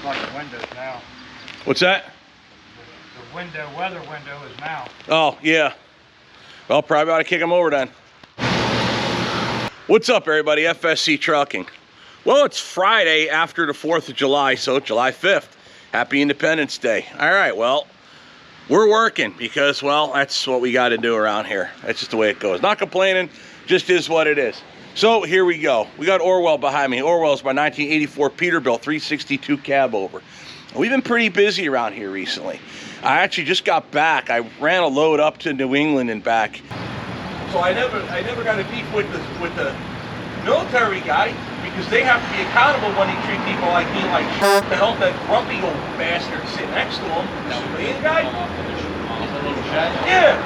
like the windows now. What's that? The weather window is now. Oh, yeah. Well, probably ought to kick them over then. What's up, everybody? FSC Trucking. Well, it's Friday after the 4th of July, so July 5th. Happy Independence Day. All right, well, we're working because, well, that's what we got to do around here. That's just the way it goes. Not complaining, just is what it is. So here we go. We got Orwell behind me. Orwell's my 1984 Peterbilt 362 Cabover. We've been pretty busy around here recently. I actually just got back. I ran a load up to New England and back. So I never got a beef with the military guy because they have to be accountable when they treat people like me like shit to help that grumpy old bastard sit next to him. The civilian guy? Yeah.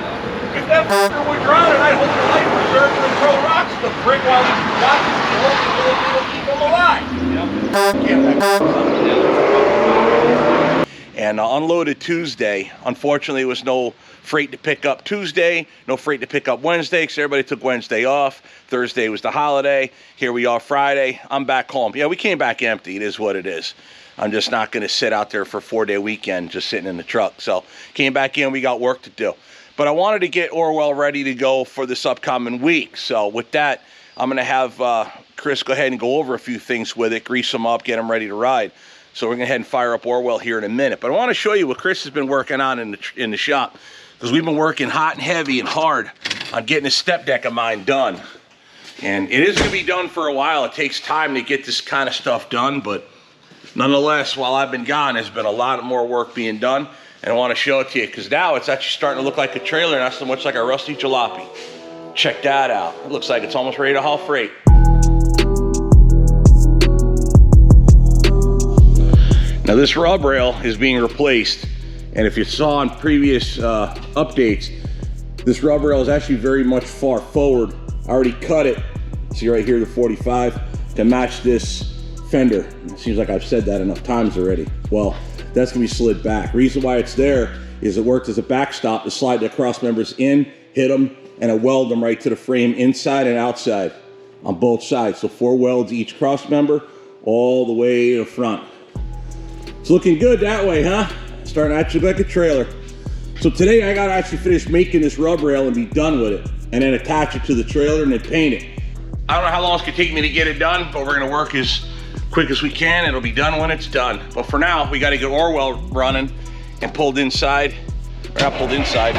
If that fucker would drown and I'd hold the life preserver and throw rocks at the brick while he's watching me, it'll keep him alive. And unloaded Tuesday. Unfortunately, there was no freight to pick up Tuesday, no freight to pick up Wednesday, because everybody took Wednesday off. Thursday was the holiday. Here we are Friday. I'm back home. Yeah, we came back empty. It is what it is. I'm just not going to sit out there for a 4-day weekend just sitting in the truck. So came back in. We got work to do. But I wanted to get Orwell ready to go for this upcoming week. So with that, I'm going to have Chris go ahead and go over a few things with it, grease them up, get them ready to ride. So we're going to head and fire up Orwell here in a minute. But I want to show you what Chris has been working on in the shop, because we've been working hot and heavy and hard on getting this Stepdeck of mine done. And it is going to be done for a while. It takes time to get this kind of stuff done, but nonetheless, while I've been gone, there's been a lot more work being done. And I want to show it to you, because now it's actually starting to look like a trailer, not so much like a rusty jalopy. Check that out. It looks like it's almost ready to haul freight. Now this Rubrail is being replaced, and if you saw on previous updates, this Rubrail is actually very much far forward. I already cut it, see right here, the 45, to match this fender. It seems like I've said that enough times already. Well, that's gonna be slid back. Reason why it's there is it worked as a backstop to slide the cross members in, hit them, and I weld them right to the frame inside and outside on both sides. So 4 welds each cross member all the way to the front. It's looking good that way, huh? Starting to actually look like a trailer. So today I gotta actually finish making this Rubrail and be done with it, and then attach it to the trailer and then paint it. I don't know how long it's gonna take me to get it done, but we're gonna work as quick as we can. It'll be done when it's done. But for now, we gotta get Orwell running and pulled inside. Or not pulled inside.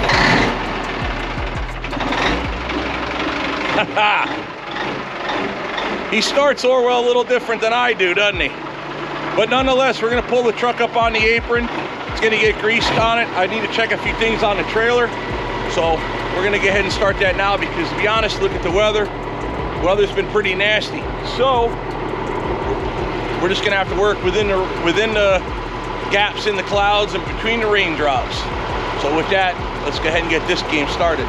He starts Orwell a little different than I do, doesn't he? But nonetheless, we're gonna pull the truck up on the apron. It's gonna get greased on it. I need to check a few things on the trailer. So we're gonna go ahead and start that now, because to be honest, look at the weather. The weather's been pretty nasty. So we're just gonna have to work within the gaps in the clouds and between the raindrops. So with that, let's go ahead and get this game started.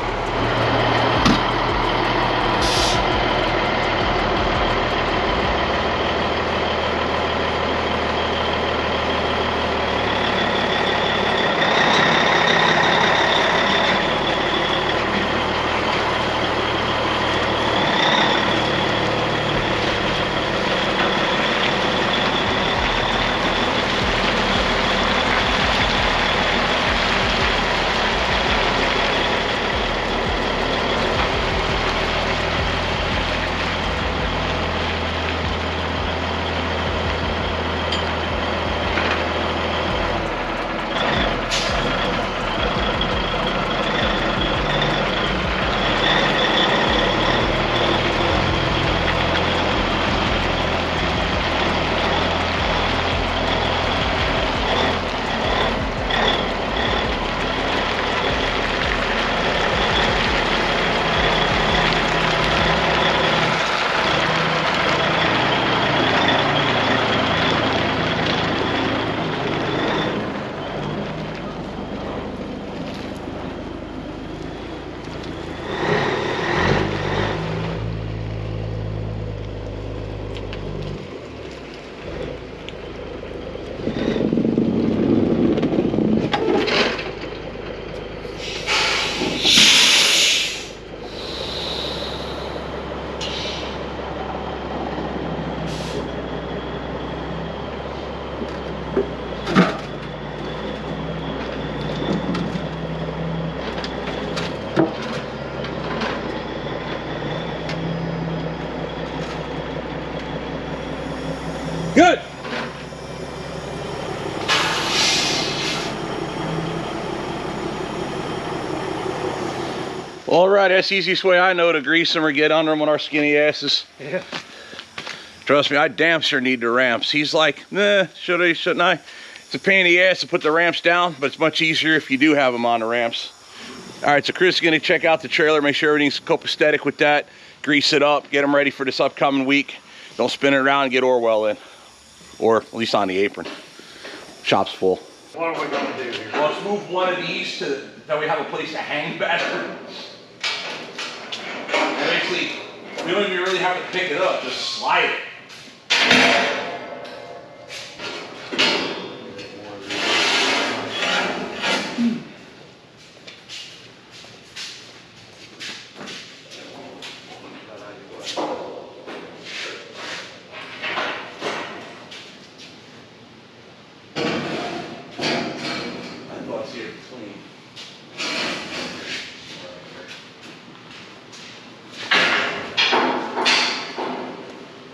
Good. All right, that's the easiest way I know to grease them or get under them on our skinny asses. Yeah. Trust me, I damn sure need the ramps. He's like, nah, should I, shouldn't I? It's a pain in the ass to put the ramps down, but it's much easier if you do have them on the ramps. All right, so Chris is gonna check out the trailer, make sure everything's copacetic with that, grease it up, get them ready for this upcoming week. Don't spin it around and get Orwell in, or at least on the apron. Shop's full. What are we gonna do here? Well, let's move one of these to, that we have a place to hang better. And basically, we don't even really have to pick it up, just slide it.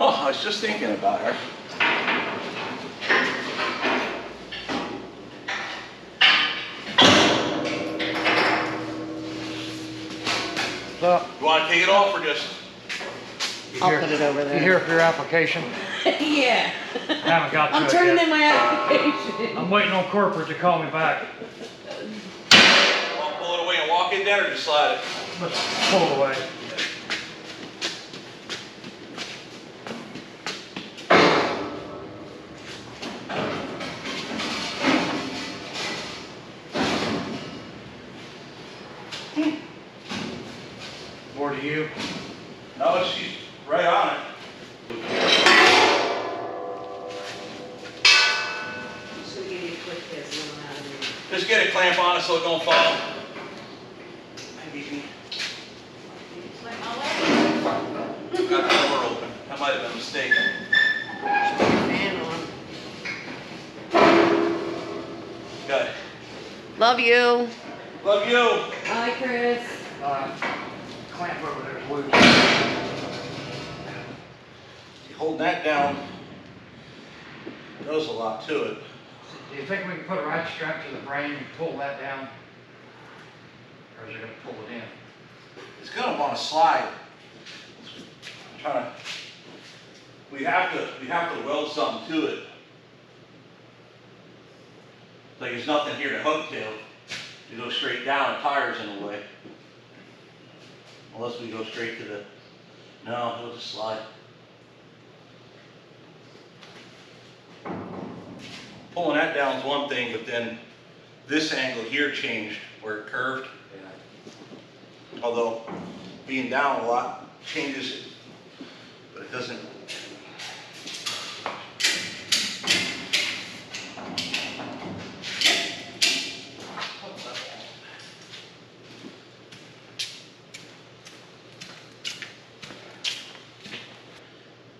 Oh, I was just thinking about her. So, You want to take it off or just? I'll put it over there. You here for your application? Yeah. I haven't got to I'm it turning yet. in my application. I'm waiting on corporate to call me back. Want to pull it away and walk in there or just slide it? Let's pull it away. More to you. No, she's right on it. Just gonna give you a quick kiss and I'm out of here. Just get a clamp on it so it don't fall. Maybe got the door open. That might have been a mistake. Fan on. Good. Love you. Love you. Bye, Chris. Clamp over there is loose. Holding that down does a lot to it. Do you think we can put a ratchet strap to the frame and pull that down? Or is it gonna pull it in? It's gonna want to slide. I'm trying to. We have to weld something to it. Like there's nothing here to hook to. You go straight down, the tire's in the way. Unless we go straight to the. No, it'll just slide. Pulling that down is one thing, but then this angle here changed where it curved. Yeah. Although being down a lot changes it, but it doesn't.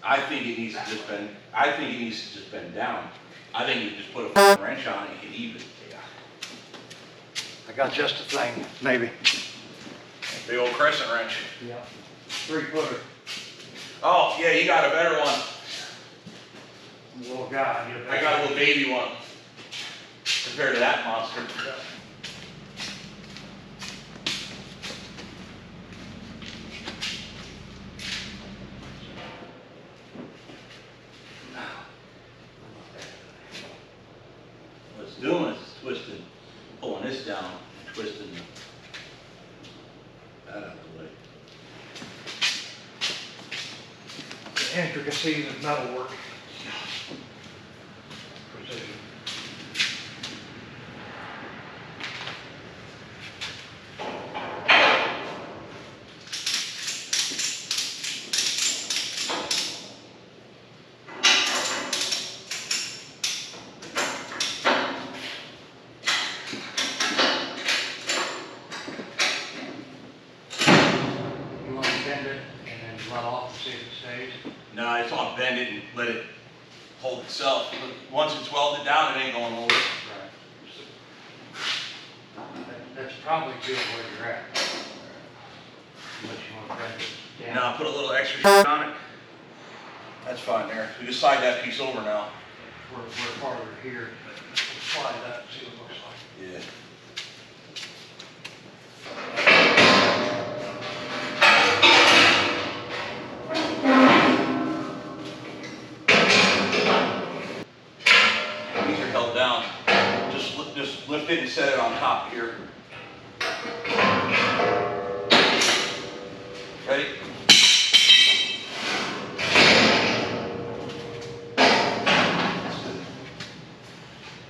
I think it needs to just bend. I think it needs to just bend down. I think you just put a fucking wrench on it and get even. Yeah. I got just a thing, maybe. Big old crescent wrench. Yeah. 3-footer. Oh yeah, you got a better one. Little guy. I got a little baby one compared to that monster. What it's doing is twisting, pulling this down, and twisting that out of the way. The intricacies of metal work. Precision. You want to bend it and then run off and see if it stays? No, I just want to bend it and let it hold itself. But once it's welded down, it ain't going nowhere. Right. That's probably good where you're at. Unless you want to bend it down. Now put a little extra shit on it. That's fine there. We just slide that piece over now. We're farther here. Slide that, see what it looks like. Yeah. These are held down. Just lift it and set it on top here. Ready?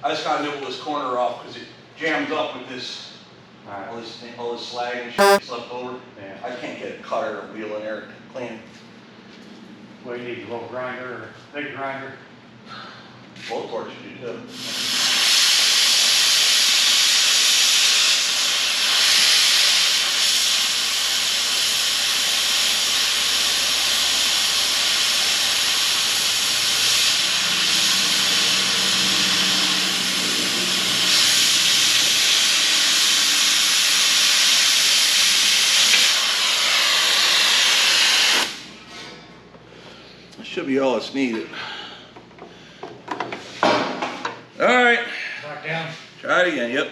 I just gotta nibble this corner off because it jams up with this, all this slag and shit that's left over. Yeah. I can't get a cutter or wheel in there to clean. Well, you need a little grinder or big grinder. Both torches do too. Should be all that's needed. All right. Back down. Try it again, yep.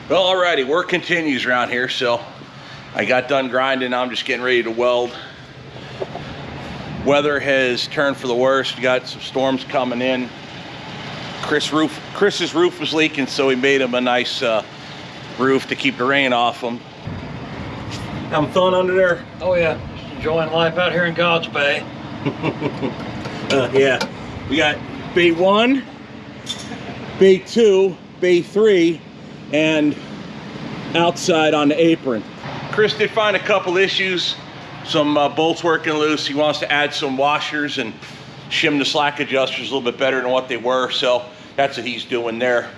Well, alrighty, work continues around here. So I got done grinding. Now I'm just getting ready to weld. Weather has turned for the worst. We got some storms coming in. Chris's roof was leaking, so we made him a nice roof to keep the rain off him. Having fun under there? Oh yeah, just enjoying life out here in God's Bay. Yeah, we got bay 1, bay 2, bay 3, and outside on the apron. Chris did find a couple issues. Some bolts working loose. He wants to add some washers and shim the slack adjusters a little bit better than what they were. So that's what he's doing there.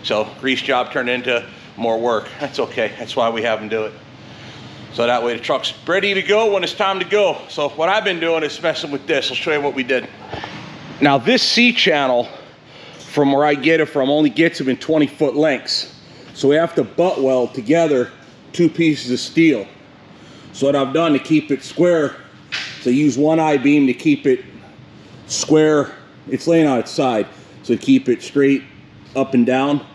So grease job turned into more work. That's okay. That's why we have him do it. So that way the truck's ready to go when it's time to go. So what I've been doing is messing with this. I'll show you what we did. Now this C-channel, from where I get it from, only gets them in 20-foot lengths. So we have to butt weld together 2 pieces of steel. So what I've done to keep it square, so I use one I-beam to keep it square. It's laying on its side, so to keep it straight up and down.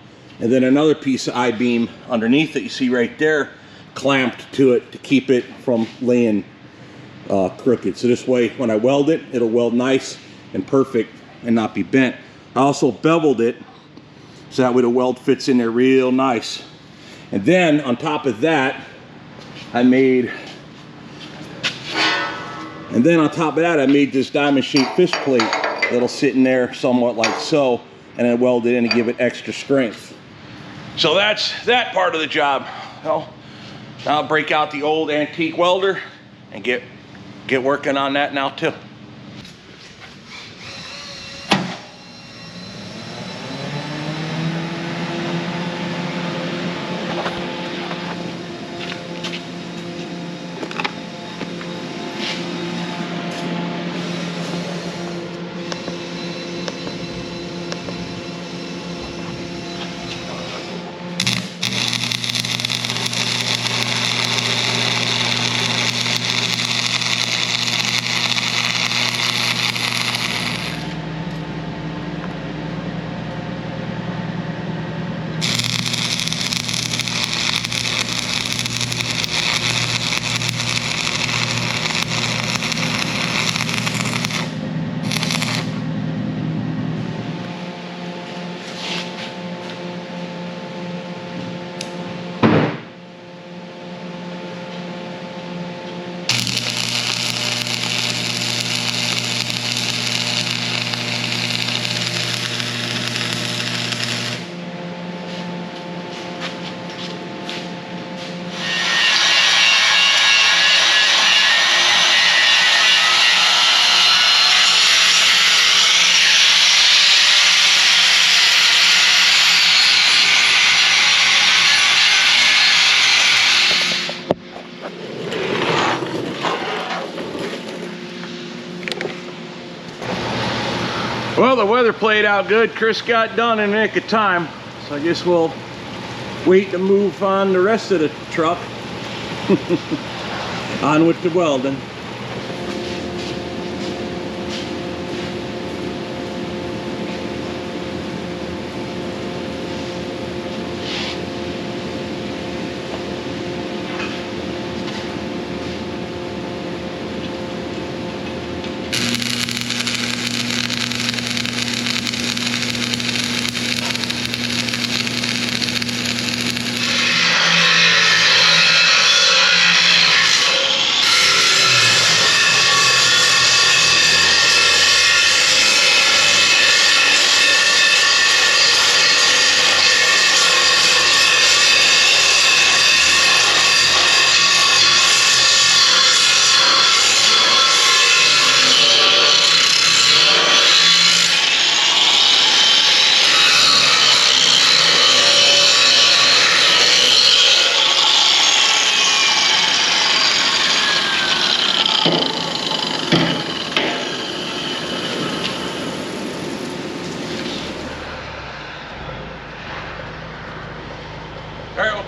And then another piece of I-beam underneath that you see right there, clamped to it to keep it from laying crooked. So this way, when I weld it, it'll weld nice and perfect and not be bent. I also beveled it so that way the weld fits in there real nice. And then on top of that, I made And then on top of that, I made this diamond shaped fish plate that'll sit in there somewhat like so, and then weld it in to give it extra strength. So that's that part of the job. Well, now I'll break out the old antique welder and get working on that now too. Well, the weather played out good. Chris got done in the nick of time. So I guess we'll wait to move on the rest of the truck. On with the welding.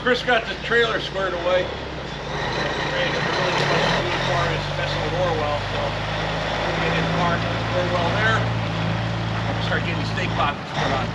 Chris got the trailer squared away. Ready to really much to do as far as messing with Orwell. So we'll get in the car, Orwell there. Start getting stake pockets put on.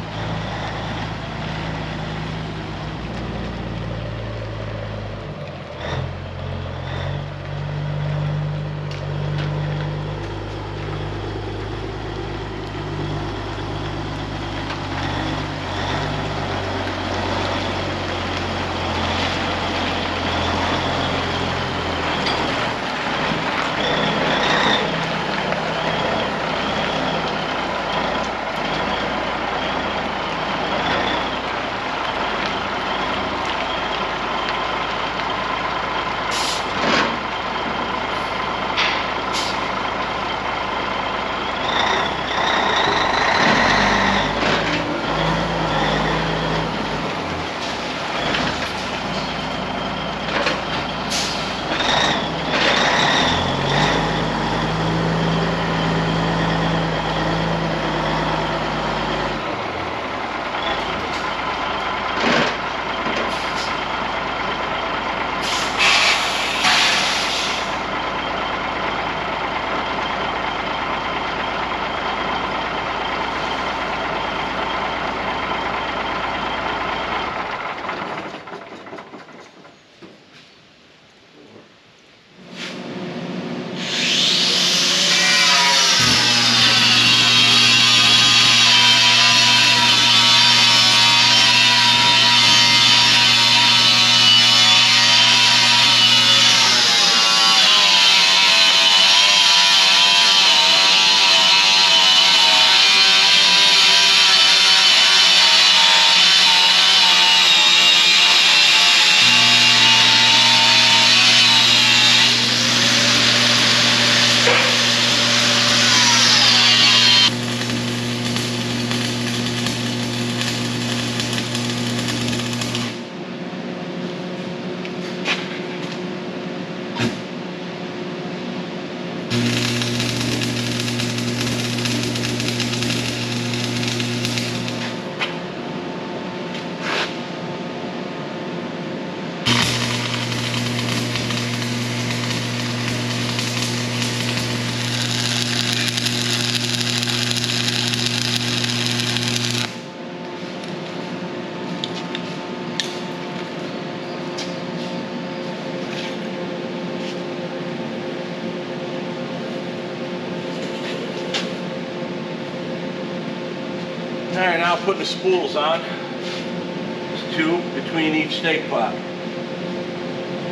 All right, now putting the spools on. There's 2 between each snake pot.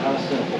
How simple.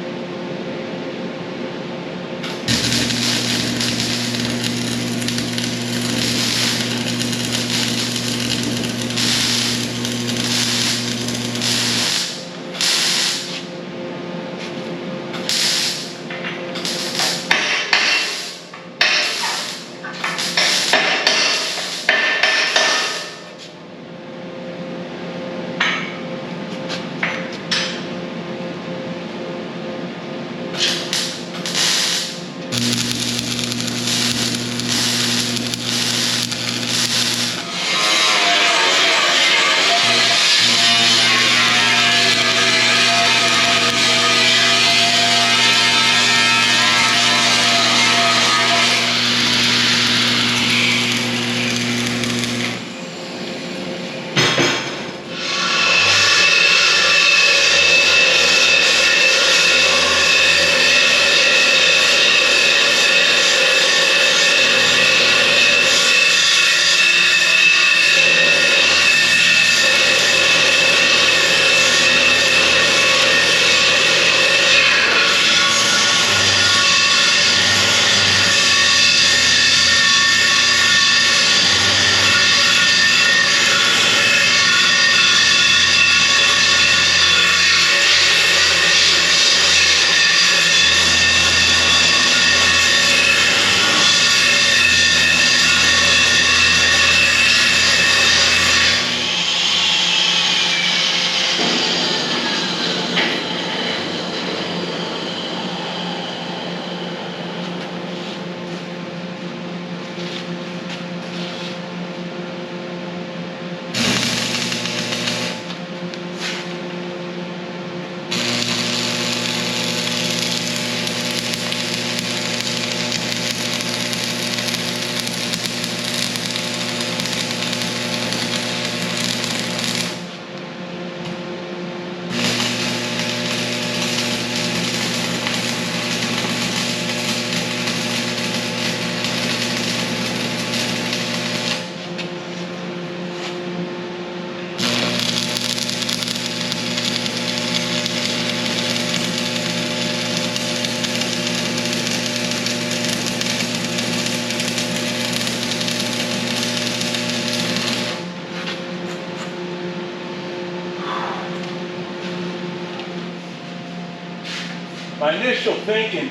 My initial thinking,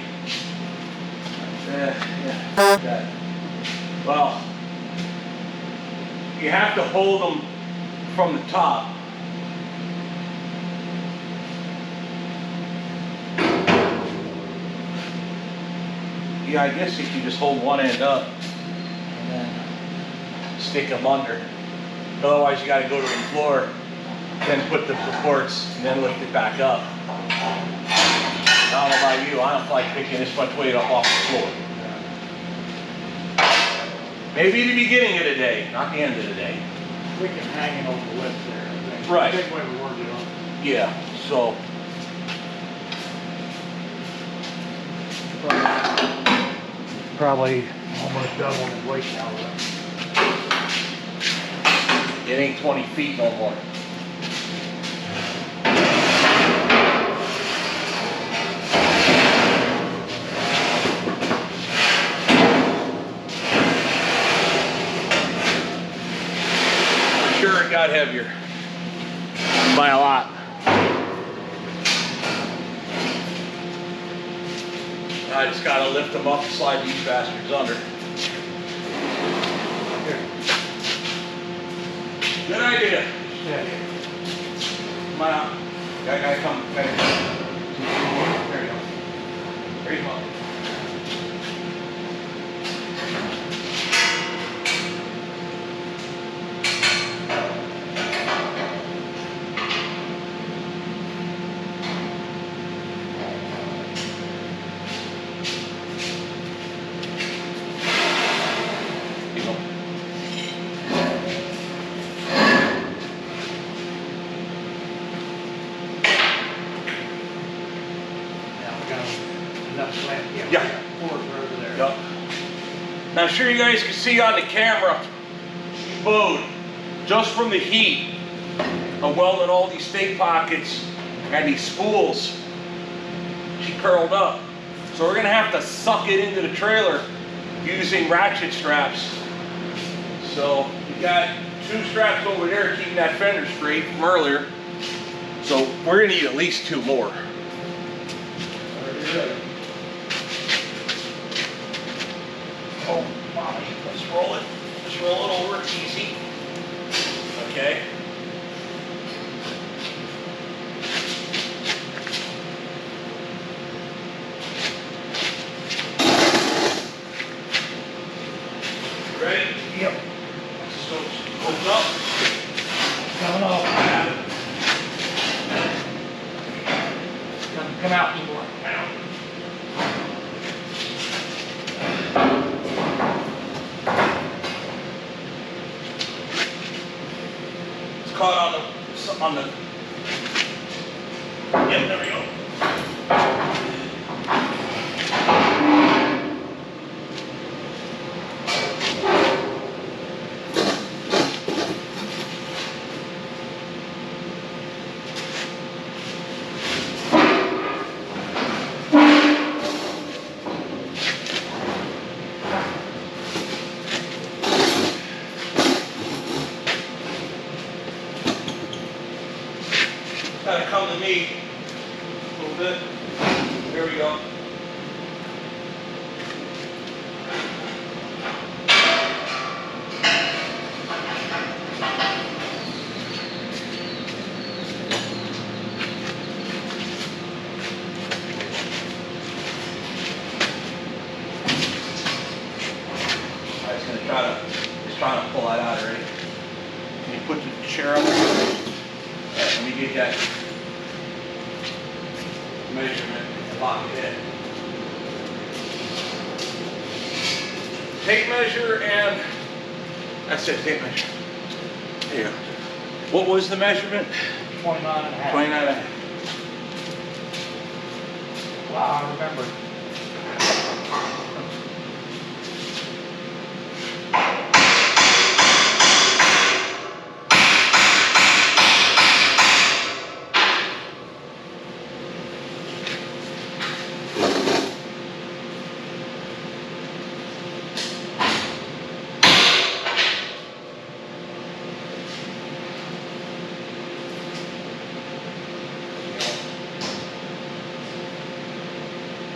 well, you have to hold them from the top. Yeah, I guess if you just hold one end up and then stick them under. Otherwise, you got to go to the floor, then put the supports, and then lift it back up. I don't know about you, I don't like picking this much weight up off the floor. Maybe the beginning of the day, not the end of the day. We can hang it over the lift there, I think. Right. I think when we work it on. Yeah, so. Probably almost double his weight now. It ain't 20 feet no more. For sure it got heavier. By a lot. I just gotta lift them up and slide these bastards under. Here. Good idea. Yeah. Come on out. Gotta come. There you go. There you go. Now I'm sure you guys can see on the camera, bowed just from the heat of welding all these stake pockets and these spools, she curled up. So we're gonna have to suck it into the trailer using ratchet straps. So we got 2 straps over there keeping that fender straight from earlier. So we're gonna need at least 2 more. Oh, mommy, let's roll it. Just roll it over, easy. Okay. Ready? Yep. So, open up. Coming off. Come out some more. Out. It's caught on the. Yep, there we go. Kind of come to me a little bit. There we go. I was going to try to pull that out already. Can you put the chair on there? Let me get that measurement and lock it in. Tape measure and that's it, tape measure. There you go. What was the measurement? 29 and a half. 29 and a half. Wow, I remember.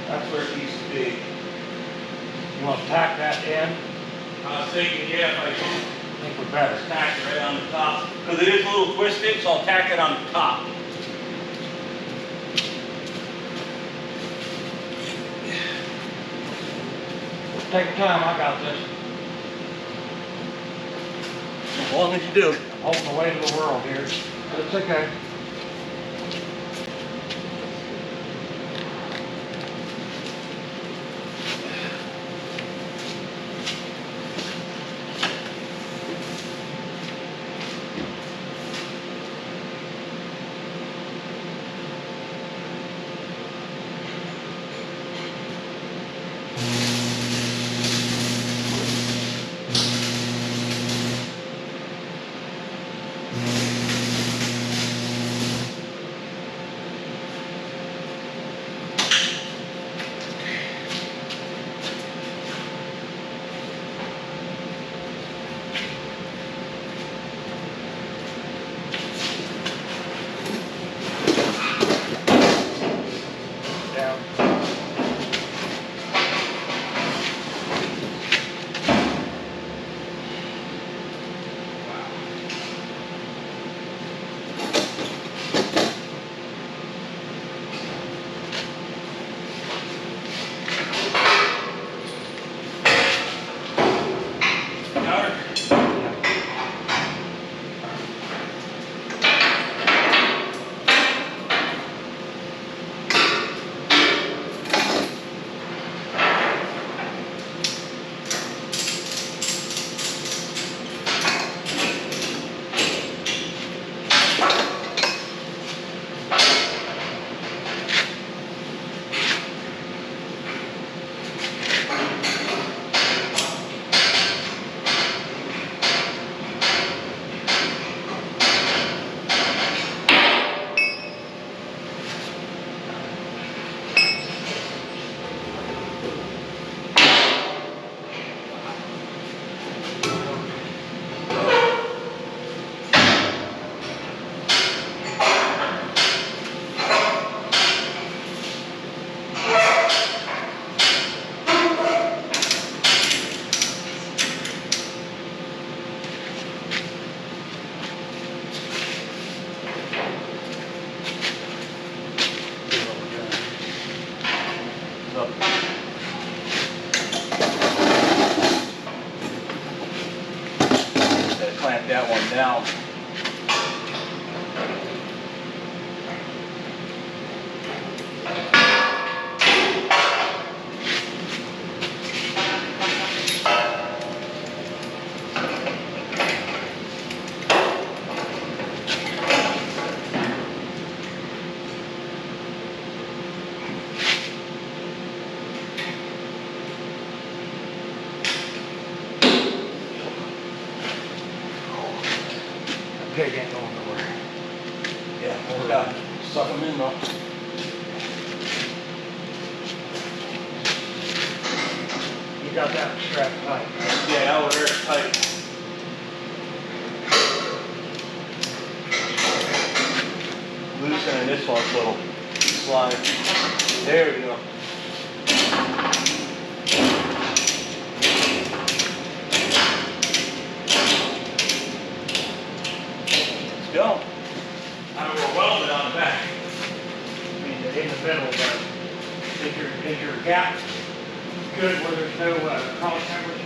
That's where it needs to be. You want to tack that in? I was thinking, yeah, if I I think we're better. tack it right on the top. Because it is a little twisted, so I'll tack it on the top. Take your time, I got this. As long as you do. Holding the weight of the world here. But it's okay. pat that one down. Pig ain't going nowhere. Yeah, hold on. Suck them in though. You got that strapped tight, right? Yeah, that one there's tight. Loosening this one's little slide. There we go. Let's go. Now we're welded on the back. I mean, in the middle, but is your gap good where there's no cross members?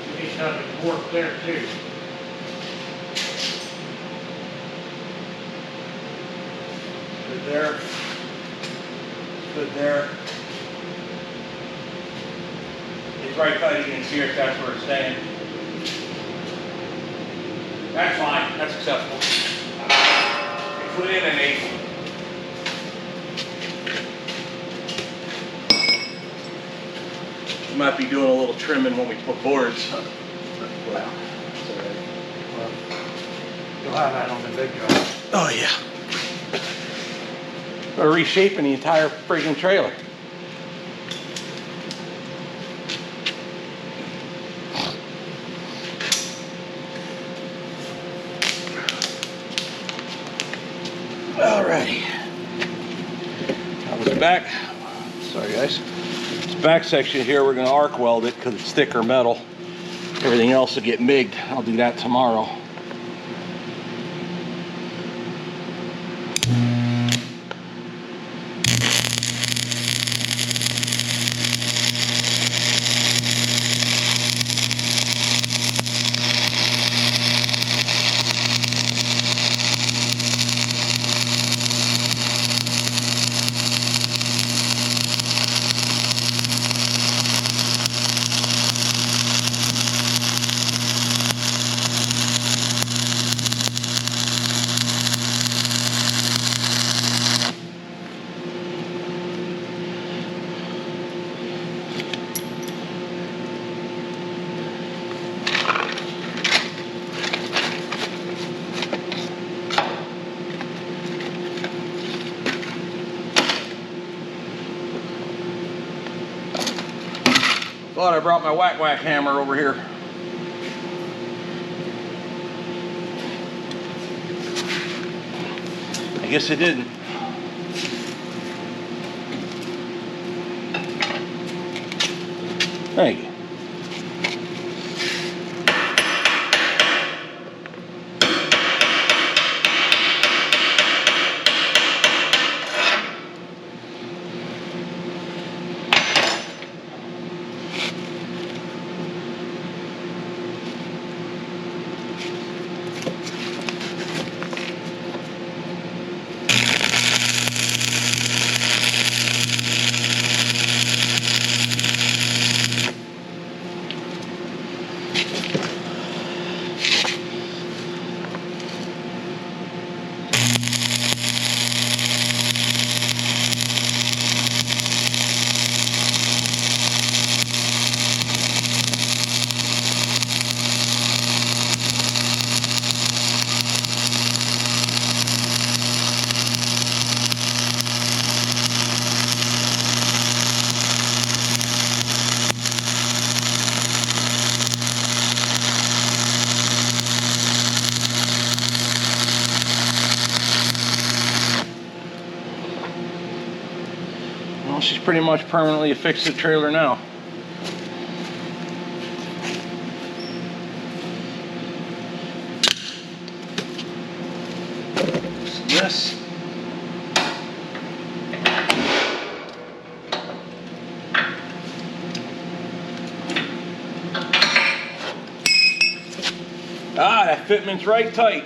You need something more clear too. Good there. Good there. It's right tight against here if that's where it's staying. That's fine, that's acceptable. Put in an 8. We might be doing a little trimming when we put boards. Well, you'll have that on the big job. Oh yeah. We're reshaping the entire friggin' trailer. Alrighty. Now this back, sorry guys. This back section here, we're gonna arc weld it because it's thicker metal. Everything else will get MIG'd. I'll do that tomorrow. Thought I brought my whack hammer over here. I guess I didn't. Thank you. Well, she's pretty much permanently affixed the trailer now. Yes. Ah, that fitment's right tight.